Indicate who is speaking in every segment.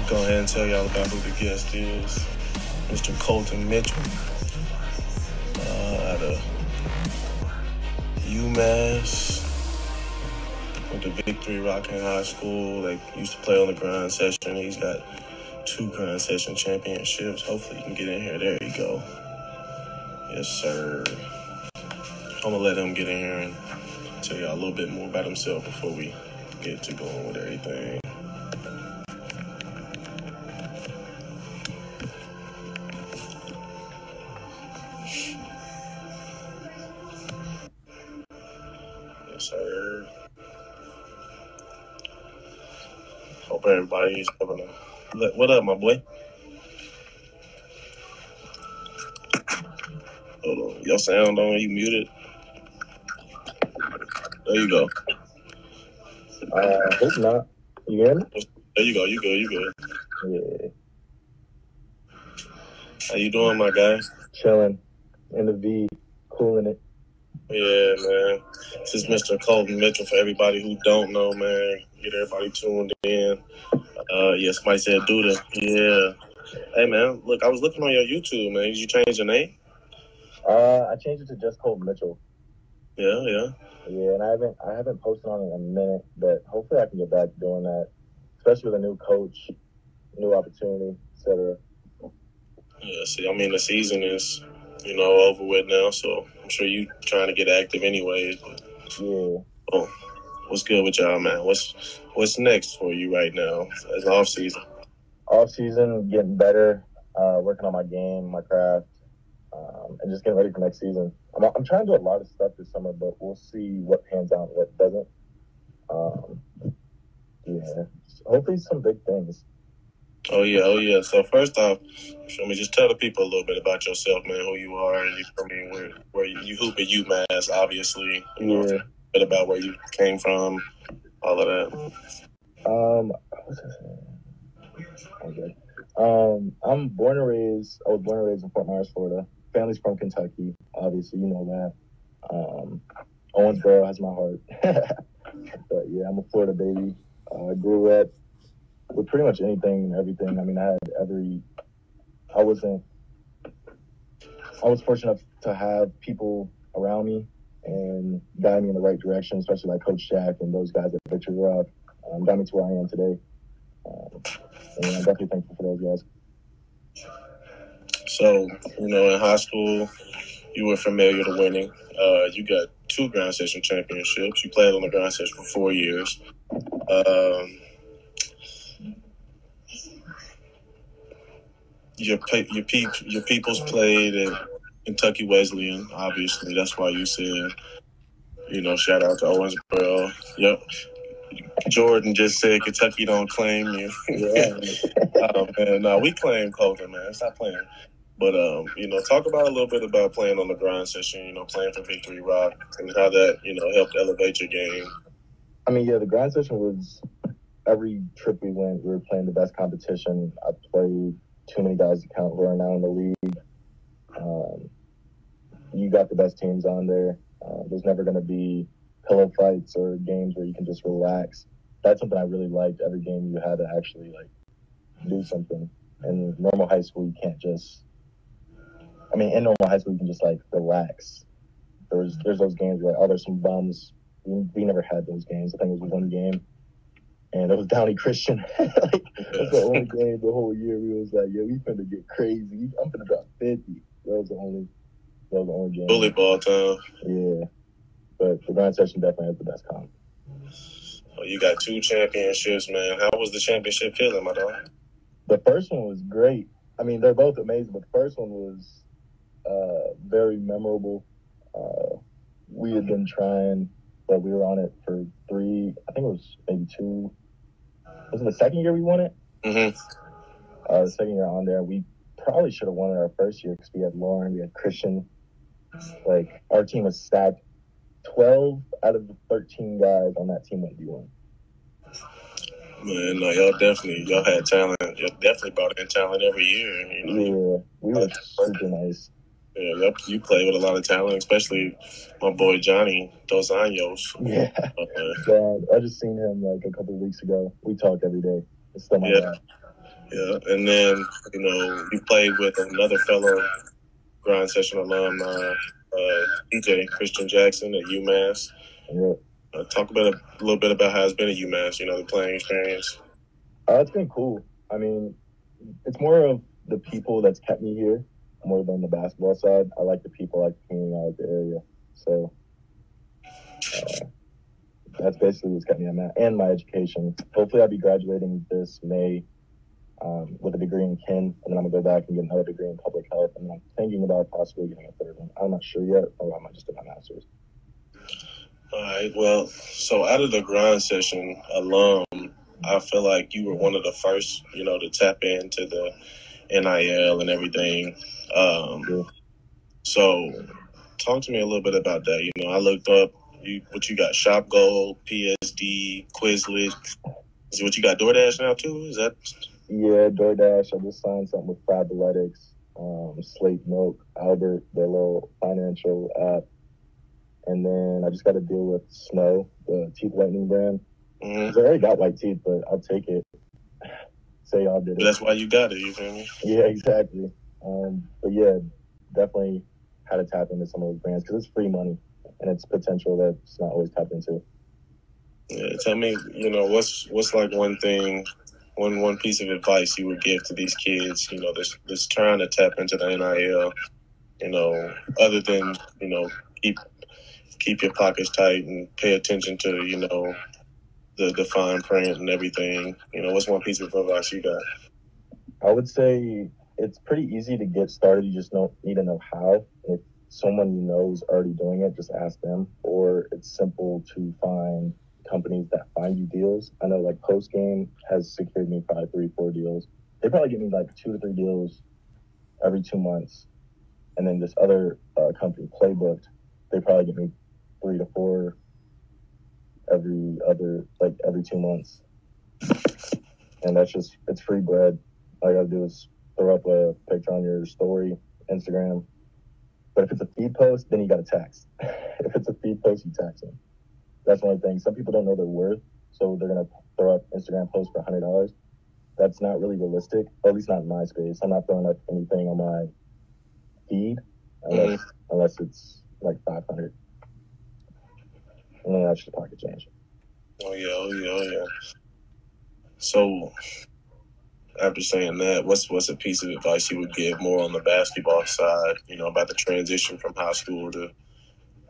Speaker 1: Go ahead and tell y'all about who the guest is. Mr. Colton Mitchell out of UMass. Went to Victory Rock in high school. They used to play on the grind session. He's got 2 grind session championships. Hopefully he can get in here. There you go. Yes, sir. I'm going to let him get in here and tell y'all a little bit more about himself before we get to going with everything. Yes, sir. Hope everybody's having a... What up, my boy? Hold on. Your sound on? You muted? There you go.
Speaker 2: Hope not. You hear me?
Speaker 1: There you go. You good. You good.
Speaker 2: Yeah.
Speaker 1: How you doing, my guy?
Speaker 2: Chilling. In the V. Cooling it.
Speaker 1: Yeah, man. This is Mr. Colton Mitchell for everybody who don't know, man. Get everybody tuned in. Yeah, somebody said Duda. Yeah. Hey, man, look, I was looking on your YouTube, man. Did you change your name?
Speaker 2: I changed it to just Colton Mitchell.
Speaker 1: Yeah, yeah.
Speaker 2: Yeah, and I haven't posted on it in a minute, but hopefully I can get back to doing that, especially with a new coach, new opportunity, etc.
Speaker 1: Yeah, see, I mean, the season is, over with now, so I'm sure you trying to get active anyways. But,
Speaker 2: yeah.
Speaker 1: Oh, what's good with y'all, man? What's next for you right now as off season?
Speaker 2: Off season, getting better, working on my game, my craft, and just getting ready for next season. I'm trying to do a lot of stuff this summer, but we'll see what pans out and what doesn't. Yeah, hopefully some big things.
Speaker 1: Oh yeah. So first off, just tell the people a little bit about yourself, man. Who you are, and where you hoop at UMass, obviously. A bit about where you came from, all of that.
Speaker 2: What's his name? Okay. I was born and raised in Fort Myers, Florida. Family's from Kentucky, obviously, you know that. Owensboro has my heart. But yeah, I'm a Florida baby. I grew up with pretty much anything and everything. I mean, I was fortunate to have people around me and guide me in the right direction, especially like Coach Jack and those guys at Victory Rock. Got me to where I am today. And I'm definitely thankful for those guys.
Speaker 1: So, in high school, you were familiar to winning. You got 2 grind session championships. You played on the grind session for 4 years. Your peoples played at Kentucky Wesleyan, obviously. That's why you said, shout out to Owensboro. Yep. Jordan just said Kentucky don't claim you.
Speaker 2: Yeah.
Speaker 1: Oh, man, no, we claim Colton, man. Stop playing. But, talk about a little bit about playing on the grind session, playing for Victory Rock and how that, helped elevate your game.
Speaker 2: I mean, yeah, the grind session was every trip we went, we were playing the best competition. I played too many guys to count who are now in the league. You got the best teams on there. There's never going to be pillow fights or games where you can just relax. That's something I really liked. Every game you had to actually do something. In normal high school, you can't just. I mean, in normal high school, you can just relax. There's those games where there's some bums. We never had those games. I think it was one game, and it was Downey Christian. That's the only game the whole year we was like, we finna get crazy. I'm finna drop 50. That was the only game.
Speaker 1: Bully ball time.
Speaker 2: Yeah, but the grind session definitely has the best comp.
Speaker 1: Oh, you got 2 championships, man. How was the championship feeling, my dog?
Speaker 2: The first one was great. I mean, they're both amazing, but the first one was very memorable. We had been trying, but we were on it for 3, I think it was maybe 2. Was it the second year we won it?
Speaker 1: Mm-hmm.
Speaker 2: The second year on there, we probably should have won it our first year because we had Lauren, we had Christian. Our team was stacked. 12 out of the 13 guys on that team went D1.
Speaker 1: Man, no, y'all had talent. Y'all definitely brought in talent every year.
Speaker 2: Yeah, we were super nice.
Speaker 1: Yeah, you play with a lot of talent, especially my boy Johnny Dos Anjos.
Speaker 2: Yeah, I just seen him a couple of weeks ago. We talk every day. It's still my guy.
Speaker 1: Yeah, and then you played with another fellow grind session alum, DJ Christian Jackson at UMass.
Speaker 2: Yeah.
Speaker 1: Talk a little bit about how it's been at UMass. The playing experience.
Speaker 2: It's been cool. I mean, it's more of the people that's kept me here more than the basketball side. I like the people, I like the community, I like the area. So that's basically what's kept me on that, and my education. Hopefully, I'll be graduating this May with a degree in kin, and then I'm gonna go back and get another degree in public health. And I'm thinking about possibly getting a third one. I'm not sure yet, or I might just do my master's.
Speaker 1: All right. Well, so out of the grind session alum, I feel like you were one of the first, to tap into the NIL and everything.
Speaker 2: Yeah.
Speaker 1: So talk to me a little bit about that. I looked up what you got: Shop Gold, PSD, Quizlet. Is it what you got? DoorDash now too? Is that?
Speaker 2: Yeah, DoorDash. I just signed something with Fabletics, Slate Milk, Albert, their little financial app. And then I just got a deal with Snow, the teeth whitening brand. Mm-hmm. I already got white teeth, but I'll take it. Say y'all did it.
Speaker 1: That's why you got it, you feel me?
Speaker 2: Yeah, exactly. But yeah, definitely had to tap into some of those brands because it's free money and it's potential that's not always tapped into.
Speaker 1: Yeah, tell me, what's like one thing, one piece of advice you would give to these kids, that's trying to tap into the NIL, other than, keep your pockets tight and pay attention to, the fine print and everything. What's one piece of advice you got?
Speaker 2: I would say it's pretty easy to get started. You just need to know how. If someone you know is already doing it, just ask them. Or it's simple to find companies that find you deals. I know like Post Game has secured me probably 3-4 deals. They probably get me like 2 to 3 deals every 2 months. And then this other company, Playbooked, they probably get me 3 to 4 every 2 months. And it's free bread. All you gotta do is throw up a picture on your story, Instagram. But if it's a feed post, then you gotta tax. If it's a feed post, you tax them. That's one thing. Some people don't know their worth, so they're gonna throw up Instagram posts for $100. That's not really realistic, or at least not in my space. I'm not throwing up anything on my feed unless it's like 500. And then that's just pocket change.
Speaker 1: Oh yeah. So after saying that, what's a piece of advice you would give more on the basketball side, about the transition from high school to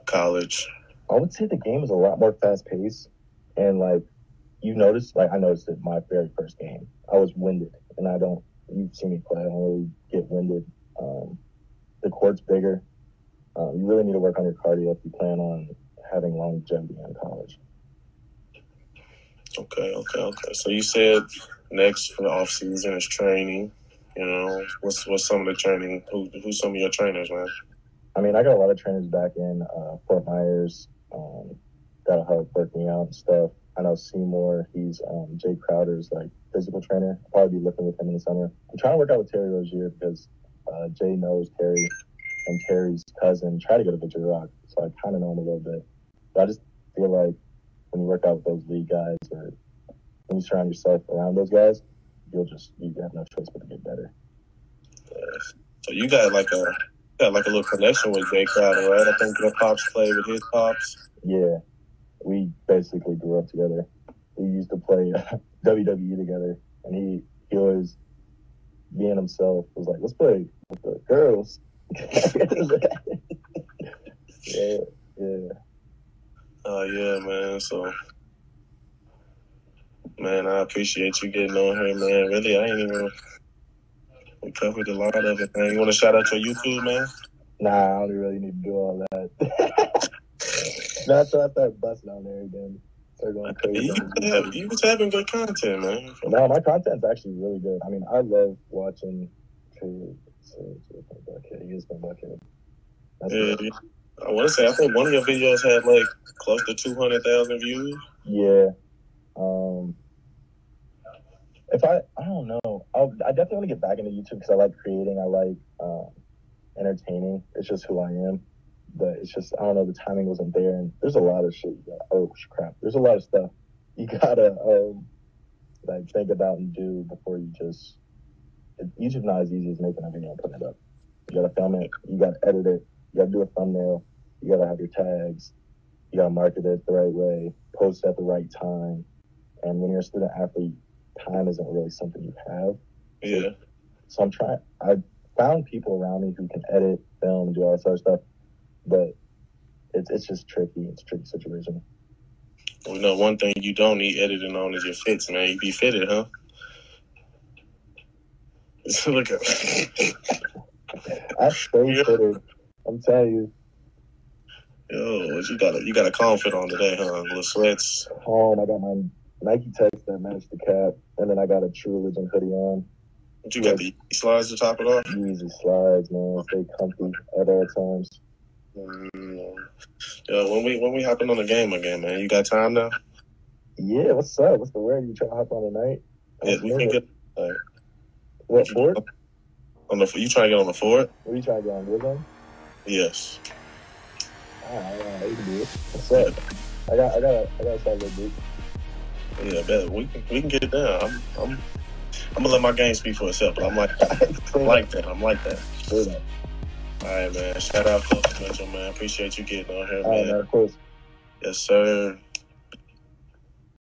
Speaker 1: college?
Speaker 2: I would say the game is a lot more fast paced, and like I noticed it my very first game. I was winded, and you've seen me play, I don't really get winded. The court's bigger. You really need to work on your cardio if you plan on having longevity in college.
Speaker 1: Okay. So you said next for the off season is training. What's some of the training? Who's some of your trainers, man?
Speaker 2: I mean, I got a lot of trainers back in Fort Myers that'll help work me out and stuff. I know Seymour, he's Jay Crowder's like physical trainer. I'll probably be lifting with him in the summer. I'm trying to work out with Terry Rozier because Jay knows Terry, and Terry's cousin tried to go to Victory Rock, so I kind of know him a little bit. But I just feel like when you work out with those league guys, or when you surround yourself around those guys, you have no choice but to get better.
Speaker 1: Yes. So you got like a little connection with Jay Crowder, right? I think your pops played with his pops.
Speaker 2: Yeah, we basically grew up together. We used to play WWE together, and he always, being himself, was like, "Let's play with the girls." Yeah.
Speaker 1: Oh yeah, man. So, man, I appreciate you getting on here, man. Really, we covered a lot of it, man. You want to shout out your YouTube, man?
Speaker 2: Nah, I don't really need to do all that. Not so I start busting on there again. Start going crazy.
Speaker 1: You was having good content, man.
Speaker 2: No, my content's actually really good. I mean, I love watching. He is my bucket.
Speaker 1: Yeah. I want to say, I think one of your videos had like close to 200,000 views.
Speaker 2: Yeah. I don't know. I definitely want to get back into YouTube because I like creating. I like entertaining. It's just who I am. But it's just, I don't know, the timing wasn't there. And there's a lot of shit. Crap. There's a lot of stuff you gotta like think about and do before you just YouTube's not as easy as making a video and putting it up. You gotta film it, you gotta edit it, you gotta do a thumbnail, you gotta have your tags, you gotta market it the right way, post at the right time. And when you're a student athlete, time isn't really something you have.
Speaker 1: Yeah.
Speaker 2: So I found people around me who can edit, film, and do all that sort of stuff, but it's just tricky. It's a tricky situation.
Speaker 1: We know one thing you don't need editing on is your fits, man. You be fitted, huh? Look at
Speaker 2: I stay fitted. I'm telling you.
Speaker 1: Yo, you got a calm fit on today, huh? Little sweats.
Speaker 2: I got my Nike Techs that match the cap, and then I got a True Religion hoodie on.
Speaker 1: But you got the slides to top it off?
Speaker 2: Easy slides, man. Stay comfy at all times.
Speaker 1: Yeah, when we hopping on the game again, man. You got time now?
Speaker 2: Yeah, what's up? What's the word? You trying to hop on tonight?
Speaker 1: Yeah, we can get.
Speaker 2: What Ford?
Speaker 1: You trying to get on the Ford?
Speaker 2: What are you trying to get on? Good one?
Speaker 1: Yes.
Speaker 2: All right, you can do it. What's up? I got a solid dude.
Speaker 1: Yeah, bet we can get it down. I'm gonna let my game speak for itself. But I'm like that. I'm like that.
Speaker 2: Sure that.
Speaker 1: All right, man. Shout out to Mitchell, man. Appreciate you getting on here, man.
Speaker 2: All right, man. Of course.
Speaker 1: Yes, sir.